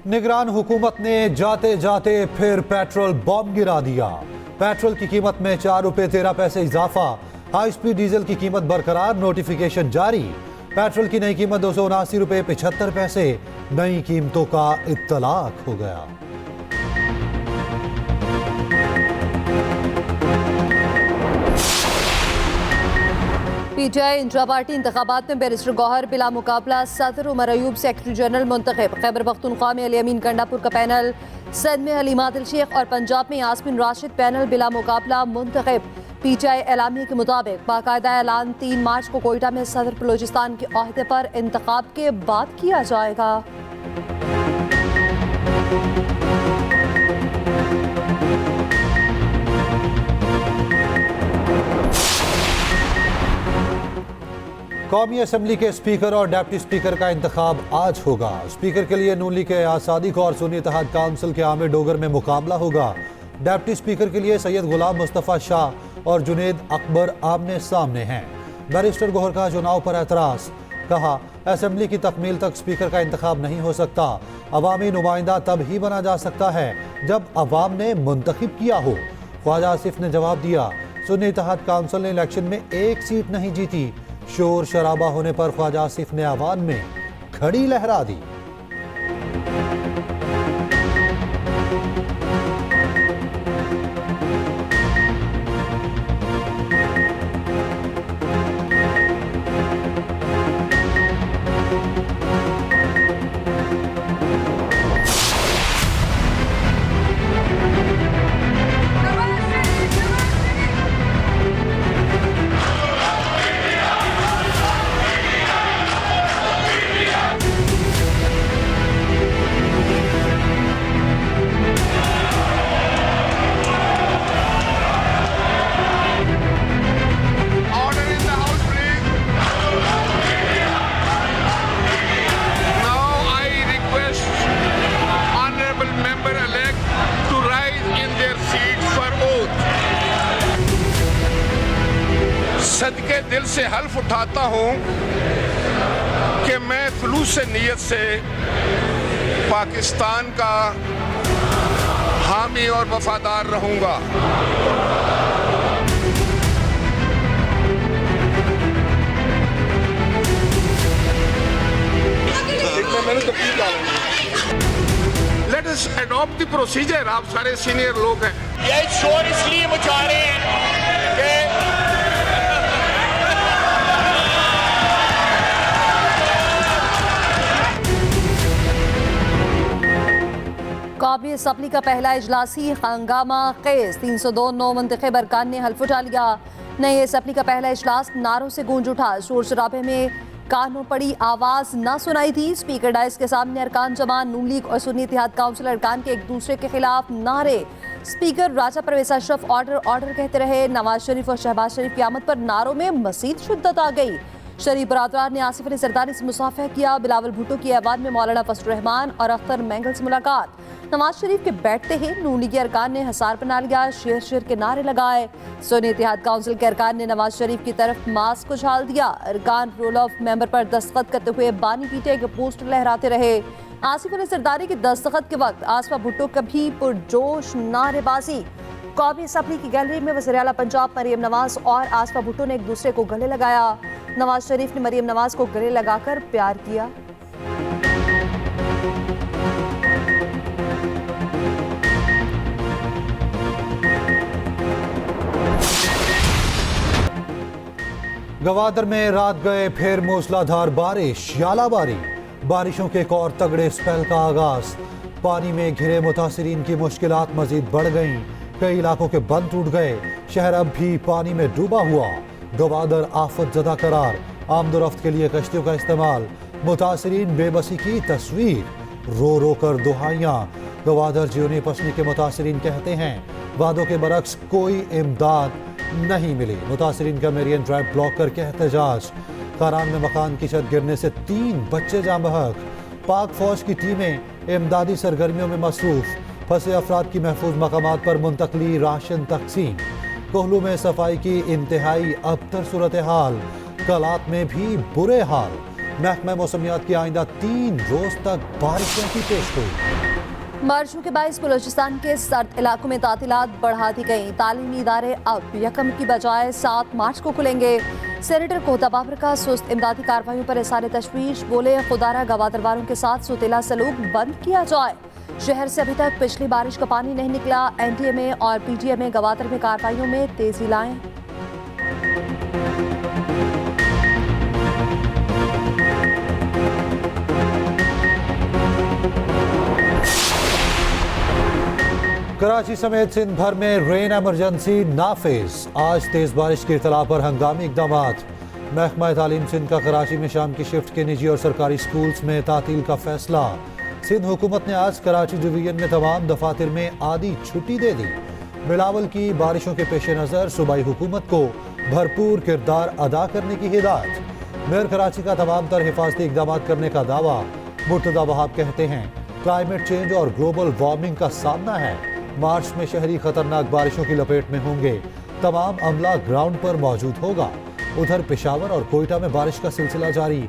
निगरान हुकूमत ने जाते जाते फिर पेट्रोल बम गिरा दिया। पेट्रोल की कीमत में 4 रुपये 13 पैसे इजाफा। हाई स्पीड डीजल की कीमत बरकरार, नोटिफिकेशन जारी। पेट्रोल की नई कीमत 279 रुपये 75 पैसे। नई कीमतों का इत्तलाक हो गया। पीटीआई इंट्रा पार्टी इंतखाबात में बैरिस्टर गौहर बिला मुकाबला सदर उमर अयूब सेक्रेटरी जनरल मुंतखब। खैबर पख्तूनख्वा में अली अमीन कंडापुर का पैनल, सिंध में हलीमा दिल शेख और पंजाब में यास्मीन राशिद पैनल बिला मुकाबला मुंतखब। पीटीआई एलामिया के मुताबिक बाकायदा ऐलान 3 मार्च को कोयटा में सदर बलूचिस्तान के ओहदे पर इंतखाब के बाद किया जाएगा। कौमी असम्बली के स्पीकर और डिप्टी स्पीकर का इंतखाब आज होगा। स्पीकर के लिए नून लीग के आसादिक और सुन्नी इत्तेहाद काउंसिल के आमिर डोगर में मुकाबला होगा। डिप्टी स्पीकर के लिए सैयद गुलाम मुस्तफ़ा शाह और जुनेद अकबर आमने सामने हैं। बैरिस्टर गौहर का चुनाव पर एतराज़, कहा असम्बली की तकमील तक स्पीकर का इंतखाब नहीं हो सकता। अवामी नुमाइंदा तब ही बना जा सकता है जब अवाम ने मुंतखब किया हो। ख्वाजा आसिफ ने जवाब दिया, सुन्नी इत्तेहाद काउंसिल ने इलेक्शन में 1 सीट नहीं जीती। शोर शराबा होने पर ख्वाजा आसिफ ने आवाम में खड़ी लहरा दी। सदके दिल से हल्फ उठाता हूं कि मैं खुलूस नीयत से पाकिस्तान का हामी और वफादार रहूंगा। Let us adopt the procedure. आप सारे सीनियर लोग हैं। ये शोर इसलिए मचा रहे हैं कि कौमी असम्बली का पहला इजलास ही हंगामा खेज। 302 नौ मुंतखब अरकान ने हल्फ उठा लिया। नई असम्बली का पहला इजलास नारों से गूंज उठा। शोर शराबे में कानों पड़ी आवाज न सुनाई थी। स्पीकर डाइस के सामने अरकान जमा, नून लीग और सुन्नी इत्तेहाद काउंसिल अरकान के एक दूसरे के खिलाफ नारे। स्पीकर राजा परवेज अशरफ ऑर्डर ऑर्डर कहते रहे। नवाज शरीफ और शहबाज शरीफ की आमद पर नारों में मजीद शिद्दत आ गई। शरीफ बरादरान ने आसिफ अली जरदारी से मुसाफा किया। बिलावल भुट्टो की ऐवान में मौलाना फजल रहमान और अख्तर मैंगल से मुलाकात। नवाज शरीफ के बैठते ही नून लीगी अरकान ने हसार बना लिया। शेर शेर के नारे लगाए। सुन्नी इत्तेहाद काउंसिल के अरकान ने नवाज शरीफ की तरफ मास्क उछाल दिया। अरकान रोल ऑफ मेंबर पर दस्तखत करते हुए बानी पीटे के पोस्टर लहराते रहे। आसिफ अली जरदारी के दस्तखत के वक्त आसफा भुट्टो कभी पुरजोश नारेबाजी। कौमी असम्बली की गैलरी में वज़ीर आला पंजाब मरियम नवाज और आसफा भुट्टो ने एक दूसरे को गले लगाया। नवाज शरीफ ने मरियम नवाज को गले लगाकर प्यार किया। गवादर में रात गए फिर मूसलाधार बारिश, यालाबारी। बारिशों के एक और तगड़े स्पेल का आगाज। पानी में घिरे मुतासिरीन की मुश्किलात मजीद बढ़ गईं। कई इलाकों के बंद टूट गए। शहर अब भी पानी में डूबा हुआ। गवादर आफत ज़दा करार। आमदोरफ्त के लिए कश्तियों का इस्तेमाल। मुतासिरीन बेबसी की तस्वीर, रो रो कर दुहाइयाँ। गवादर जियोनी पसनी के मुतासिरीन कहते हैं वादों के बरक्स कोई इमदाद नहीं मिली। मुतासिरीन का मेरियन ड्राइव ब्लॉक करके एहतजाज। करान में मकान की छत गिरने से 3 बच्चे जाँ बहक। पाक फौज की टीमें इमदादी सरगर्मियों में मसरूफ। फंसे अफराद की महफूज मकामात पर मुंतकली, राशन तकसीम। कोहलू में सफाई की इंतहाई अबतर सूरत हाल। कलात में भी बुरे हाल। महकमा मौसमियात की आइंदा 3 रोज तक बारिशों की पेशगोई। बारिशों के बायस बलूचिस्तान के सर्द इलाकों में तातीलात बढ़ा दी गई। तालीमी इदारे अब 1 की बजाय 7 मार्च को खुलेंगे। सेनेटर कोहता बाबर का सुस्त इमदादी कार्रवाइयों पर इज़हार तशवीश, बोले खुदारा गवादरवारों के साथ सुतीला सलूक बंद किया जाए। शहर से अभी तक पिछली बारिश का पानी नहीं निकला। NTMA और PTMA गवादर में कार्रवाइयों में तेजी लाएं। कराची समेत सिंध भर में रेन एमरजेंसी नाफिज। आज तेज बारिश की इतला पर हंगामी इकदाम। महकमा तालीम सिंध का कराची में शाम की शिफ्ट के निजी और सरकारी स्कूल्स में तातील का फैसला। सिंध हुकूमत ने आज कराची डिवीजन में तमाम दफातर में आधी छुट्टी दे दी। बिलावल की बारिशों के पेश नज़र सूबाई हुकूमत को भरपूर किरदार अदा करने की हिदायत। मेयर कराची का तमाम तर हिफाजती इकदाम करने का दावा। मुर्तदा वहाब कहते हैं क्लाइमेट चेंज और ग्लोबल वार्मिंग का सामना है। मार्च में शहरी खतरनाक बारिशों की लपेट में होंगे। तमाम अमला ग्राउंड पर मौजूद होगा। उधर पेशावर और कोयटा में बारिश का सिलसिला जारी।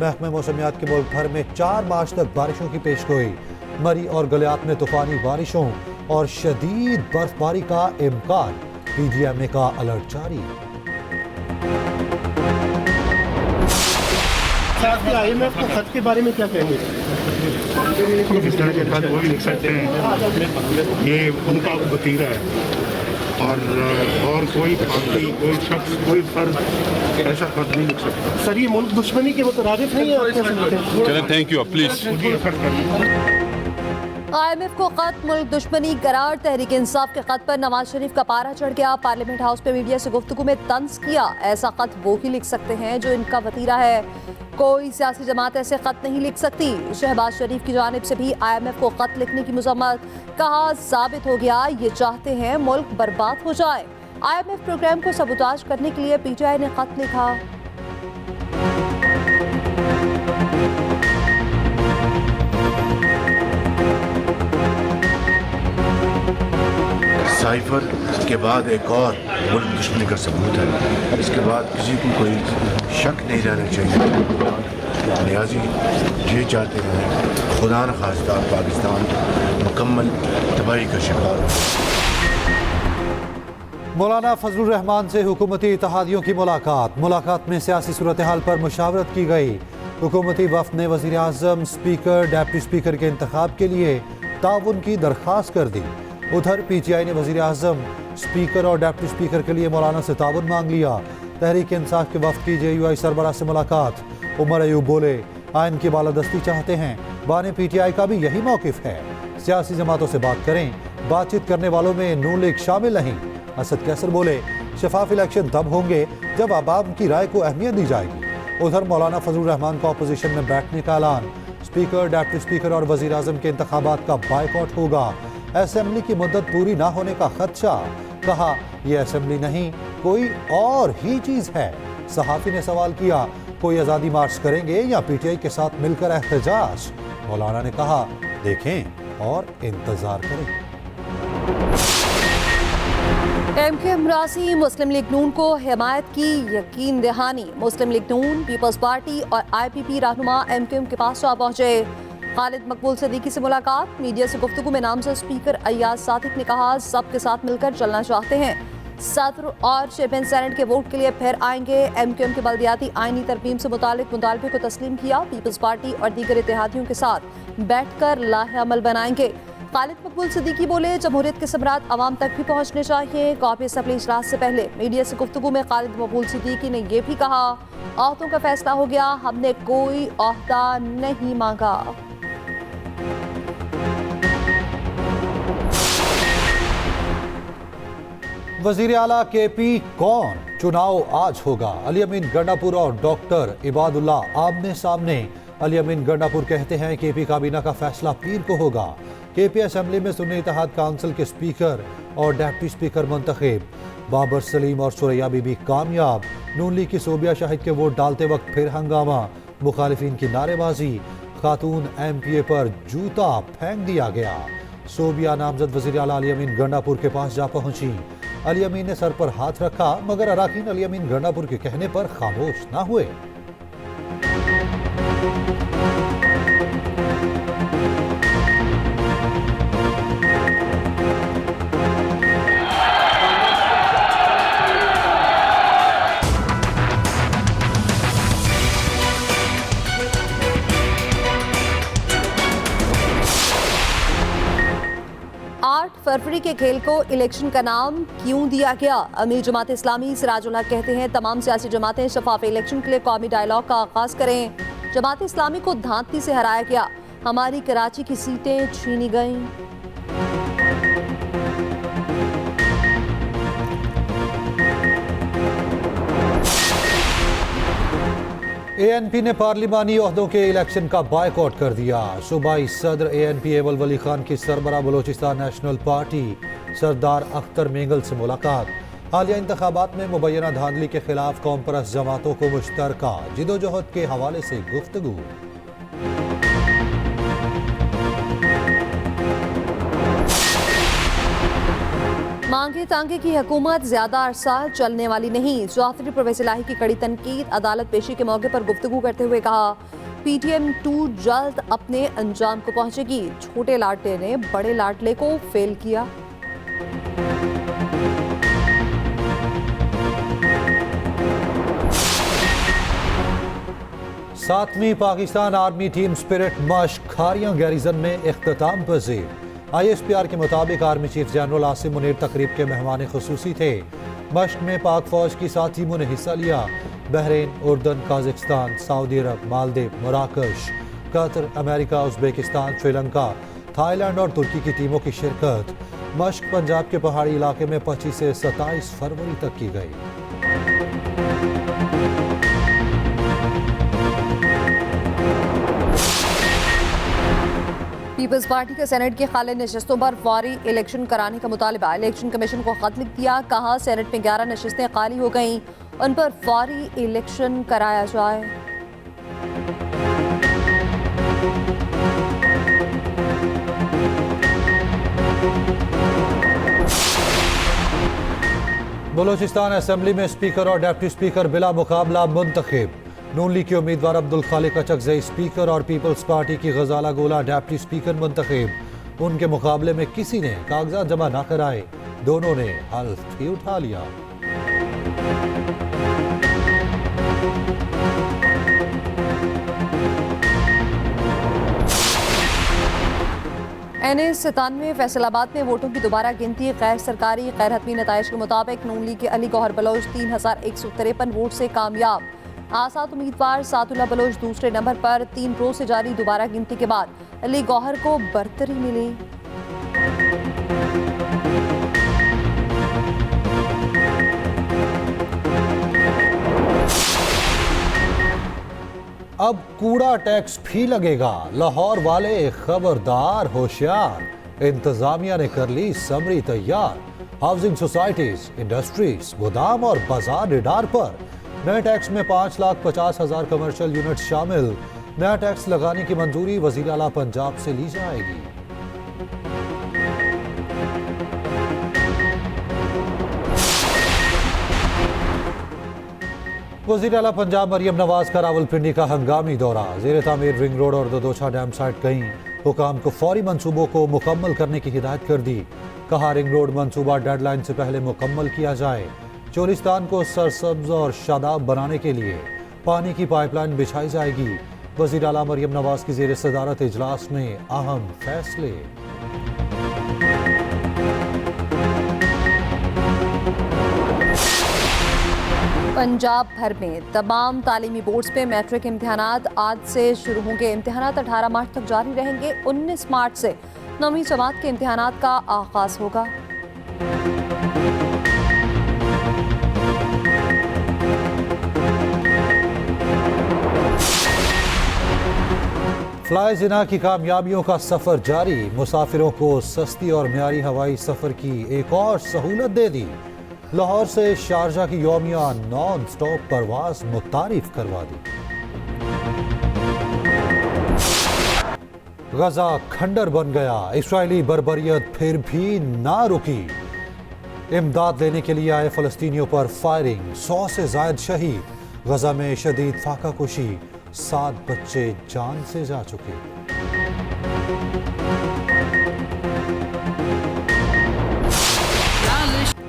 महकमा मौसमियात के मुल्क भर में 4 मार्च तक बारिशों की पेशगोई। मरी और गलियात में तूफानी बारिशों और शदीद बर्फबारी का इम्कान। PDMA का अलर्ट जारी। IMF को खत के बारे में क्या कहेंगे? इस तरह के खत वो भी लिख सकते हैं, ये उनका वतीरा है और कोई पार्टी, कोई शख्स, कोई फर्द ऐसा खत नहीं लिख सकता। सर, ये मुल्क दुश्मनी के मुतरादिफ नहीं है? चलें, थैंक यू, प्लीज। IMF को खत मुल्क दुश्मनी करार। तहरीक इंसाफ के खत पर नवाज शरीफ का पारा चढ़ गया। पार्लियामेंट हाउस पे मीडिया से गुफ्तगू में तंज किया। ऐसा खत वो ही लिख सकते हैं जो इनका वतीरा है। कोई सियासी जमात ऐसे खत नहीं लिख सकती। शहबाज शरीफ की जानिब से भी IMF को खत लिखने की मजम्मत। कहा साबित हो गया ये चाहते हैं मुल्क बर्बाद हो जाए। IMF प्रोग्राम को सबूताज करने के लिए PTI ने खत लिखा। साइफर के बाद एक और मुल्क दुश्मनी का सबूत है। इसके बाद किसी को कोई शक नहीं रहना चाहिए। नियाजी ये चाहते हैं खुदा न खास्ता पाकिस्तान मुकम्मल तबाही का शिकार हो। मौलाना फजलुर रहमान से हुकूमती इत्तेहादियों की मुलाकात में सियासी सूरत हाल पर मुशावरत की गई। हुकूमती वफ़द ने वज़ीर आज़म, स्पीकर, डिप्टी स्पीकर के इंतखाब के लिए ताउन की दरख्वास्त कर दी। उधर PTI ने वज़ीर आज़म, स्पीकर और डिप्टी स्पीकर के लिए मौलाना से ताउन मांग लिया। तहरीक इंसाफ के वफ़द की JUI सरबराह से मुलाकात। उमर अयूब बोले आइन की बालादस्ती चाहते हैं। बाने PTI का भी यही मौक़िफ़ है। सियासी जमातों से बात करें, बातचीत करने वालों में नून लीग शामिल नहीं। असद कैसर बोले शफाफ इलेक्शन तब होंगे जब आवाम की राय को अहमियत दी जाएगी। उधर मौलाना फजलुर रहमान का अपोजिशन में बैठने का ऐलान। स्पीकर, डिप्टी स्पीकर और वज़ीर आज़म के इंतखाबात का बायकॉट होगा। असेंबली की मुद्दत पूरी ना होने का खदशा। कहा यह असेंबली नहीं कोई और ही चीज है। सहाफ़ी ने सवाल किया कोई आज़ादी मार्च करेंगे या PTI के साथ मिलकर एहतजाज। मौलाना ने कहा देखें और इंतजार करें। MQ मरासी मुस्लिम लीग नून को हिमायत की यकीन दहानी। मुस्लिम लीग नून, पीपल्स पार्टी और IPP रहनुमा MQM के पास जा पहुंचे। खालिद मकबूल सिद्दीकी से मुलाकात। मीडिया से गुफ्तगू में नामजद स्पीकर अय्याज सादिक ने कहा सबके साथ मिलकर चलना चाहते हैं। सदर और चेयरमैन सेनेट के वोट के लिए फिर आएंगे। MQM के बल्दियाती आईनी तरमीम से मुतालिक मुतालबे को तस्लीम किया। पीपल्स पार्टी और दीगर इत्तेहादियों के साथ बैठकर लाहे अमल बनाएंगे। खालिद मकबूल सिद्दीकी बोले जमहूरियत के समरात आवाम तक भी पहुँचने चाहिए। कौमी असम्बली इजलास से पहले मीडिया से गुफ्तगू में खालिद मकबूल सिद्दीकी ने यह भी कहा औहदों का फैसला हो गया, हमने कोई औहदा नहीं मांगा। वजीर आला KP कौन? चुनाव आज होगा। अली अमीन गंडापुर और डॉक्टर इबादुल्ला आमने सामने। अली अमीन गंडापुर कहते हैं KP काबीना का फैसला पीर को होगा। KP असेंबली में सुन्नी इत्तेहाद काउंसिल के स्पीकर और डिप्टी स्पीकर मुंतखब। बाबर सलीम और सुरैया बीबी कामयाब। नून लीग की सोबिया शाहिद के वोट डालते वक्त फिर हंगामा। मुखालिफिन की नारेबाजी। खातून MPA पर जूता फेंक दिया गया। सोबिया नामजद वजीर आला अली अमीन गंडापुर के पास जा पहुंची। अली अमीन ने सर पर हाथ रखा मगर अराकीन अली अमीन गंडापुर के कहने पर खामोश ना हुए। फरवरी के खेल को इलेक्शन का नाम क्यों दिया गया? अमीर जमात इस्लामी सिराजुल हक कहते हैं तमाम सियासी जमातें शफाफ इलेक्शन के लिए कौमी डायलॉग का आगाज करें। जमात इस्लामी को धांधली से हराया गया, हमारी कराची की सीटें छीनी गईं। ANP ने पार्लिमानी ओहदों के इलेक्शन का बायकॉट कर दिया। सूबाई सदर ANP एवल वली खान की सरबरा बलोचिस्तान नेशनल पार्टी सरदार अख्तर मेंगल से मुलाकात। हालिया इंतखाबात में मुबैना धांधली के खिलाफ कौम परस्त जमातों को मुश्तरका जिदोजहद के हवाले से गुफ्तगू। मांगे तांगे की हुकूमत ज्यादा अरसा चलने वाली नहीं। चौधरी परवेज इलाही की कड़ी तनकीद। अदालत पेशी के मौके पर गुफ्तगू करते हुए कहा PTM 2 जल्द अपने अंजाम को पहुंचेगी। छोटे लाडले ने बड़े लाडले को फेल किया। सातवीं Pakistan army team spirit मश्क Khariyan garrison में इख्तिताम पजीर। ISPR के मुताबिक army chief general Asim Munir तकरीब के मेहमान खुसूसी थे। मश्क में पाक फौज की 7 टीमों ने हिस्सा लिया। बहरीन, उर्दन, काजाकिस्तान, सऊदी अरब, मालदीव, मोराकश, Qatar, America, Uzbekistan, Sri Lanka, Thailand और तुर्की की टीमों की शिरकत। मश्क पंजाब के पहाड़ी इलाके में 25 से 27 फरवरी तक की गई। पीपल्स पार्टी के सेनेट की खाली नशस्तों पर फौरी इलेक्शन कराने का मुतालबा। इलेक्शन कमीशन को खत लिख दिया, कहा सेनेट में 11 नशस्तें खाली हो गईं, उन पर फौरी इलेक्शन कराया जाए। बलोचिस्तान असेंबली में स्पीकर और डिप्टी स्पीकर बिला मुकाबला मुंतखब। नून लीग के उम्मीदवार अब्दुल खालिक अचकजई स्पीकर और पीपल्स पार्टी की गजाला गोला डिप्टी स्पीकर मुंतखब। उनके मुकाबले में किसी ने कागजात जमा न कराए, दोनों ने हल्फ ही उठा लिया। NS 97 फैसलाबाद में वोटों की दोबारा गिनती। गैर सरकारी गैर हतमी नताइज के मुताबिक नून लीग के अली गौहर बलोच 3153 वोट से कामयाब। आसाद उम्मीदवार सातुल्लाह बलोच दूसरे नंबर पर। 3 रोज से जारी दोबारा गिनती के बाद अली गौहर को बरतरी मिली। अब कूड़ा टैक्स भी लगेगा। लाहौर वाले खबरदार, होशियार। इंतजामिया ने कर ली समरी तैयार। हाउसिंग सोसाइटीज, इंडस्ट्रीज, गोदाम और बाजार रिडार पर नए टैक्स में 5,50,000 कमर्शियल यूनिट शामिल। नया टैक्स लगाने की मंजूरी वजीर आला पंजाब से ली जाएगी। वजीर आला पंजाब मरियम नवाज का रावलपिंडी का हंगामी दौरा। जेर तामीर रिंग रोड और ददोछा डैम साइट गईं। हुकाम को फौरी मंसूबों को मुकम्मल करने की हिदायत कर दी। कहा रिंग रोड मंसूबा डेडलाइन से पहले मुकम्मल किया जाए। चोलिस्तान को सरसब्ज और शादाब बनाने के लिए पानी की पाइपलाइन बिछाई जाएगी। वजीर आला मरियम नवाज की जेर सदारत इजलास में अहम फैसले। पंजाब भर में तमाम तालीमी बोर्ड्स पे मैट्रिक इम्तिहानात आज से शुरू होंगे। इम्तिहानात 18 मार्च तक जारी रहेंगे। 19 मार्च से 9वीं जमात के इम्तिहानात का आगाज होगा। फ्लाई जिना की कामयाबियों का सफर जारी। मुसाफिरों को सस्ती और म्यारी हवाई सफर की एक और सहूलत दे दी। लाहौर से शारजा की यौमिया नॉन स्टॉप परवाज मुतारिफ करवा दी। गजा खंडर बन गया। इसराइली बर्बरियत फिर भी ना रुकी। इमदाद लेने के लिए आए फलस्तीनियों पर फायरिंग। 100 से ज्यादा शहीद। गजा में शदीद फाका कुशी। 7 बच्चे जान से जा चुके।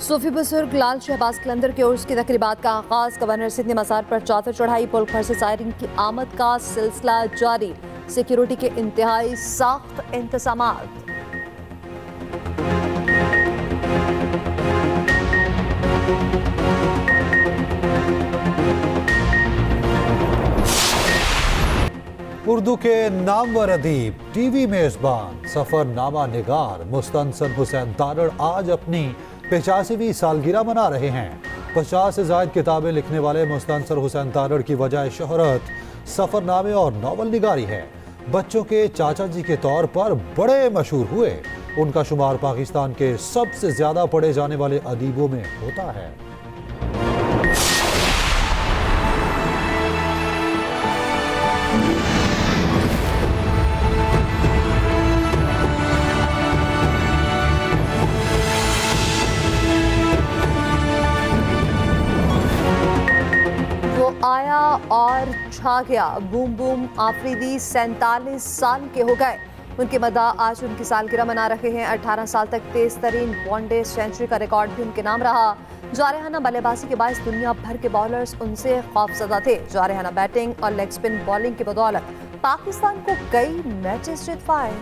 सूफी बुजुर्ग लाल शहबाज कलंदर के उर्स की तकरीबात का आगाज। गवर्नर सिंध ने मज़ार पर चादर चढ़ाई। मुल्क भर से ज़ायरीन की आमद का सिलसिला जारी। सिक्योरिटी के इंतहाई सख्त इंतजामात। उर्दू के नामवर अदीब, टीवी मेजबान, सफरनामा निगार मुस्तनसन हुसैन तारड़ आज अपनी 85वीं सालगिरह मना रहे हैं। 50 से ज़ायद किताबें लिखने वाले मुस्तनसन हुसैन तारड़ की वजह शोहरत सफरनामे और नावल निगारी है। बच्चों के चाचा जी के तौर पर बड़े मशहूर हुए। उनका शुमार पाकिस्तान के सबसे ज्यादा पढ़े जाने वाले अदीबों में होता है। आया और छा गया। बूम बूम आफरीदी 47 साल के हो गए। उनके मदा आज उनकी सालगिरह मना रहे हैं। 18 साल तक तेज तरीन वनडे सेंचुरी का रिकॉर्ड भी उनके नाम रहा। जारहाना बल्लेबाजी के बायस दुनिया भर के बॉलर्स उनसे खौफजदा थे। जारहाना बैटिंग और लेग स्पिन बॉलिंग की बदौलत पाकिस्तान को कई मैचेस जितवाए।